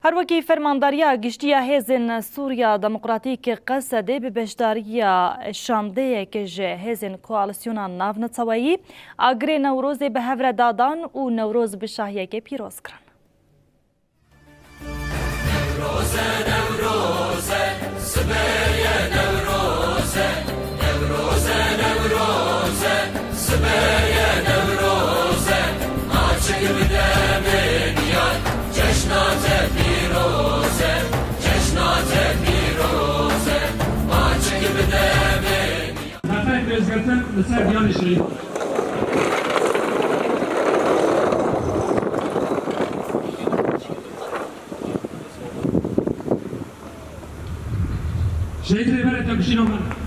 هەروەکی فەرمانداریە گشتیە هێزن سووریا دەموقراتیک قەسەدێ بە بەشداریە شاندەیەکیش هێزن کۆالیسیۆنا ناونەتەوەیی ئاگرێ نەورۆزێ بە هەورە دادان و نەورۆز بشاهیەکێ پیرۆز کران. Şehitleri böyle takışın onlar.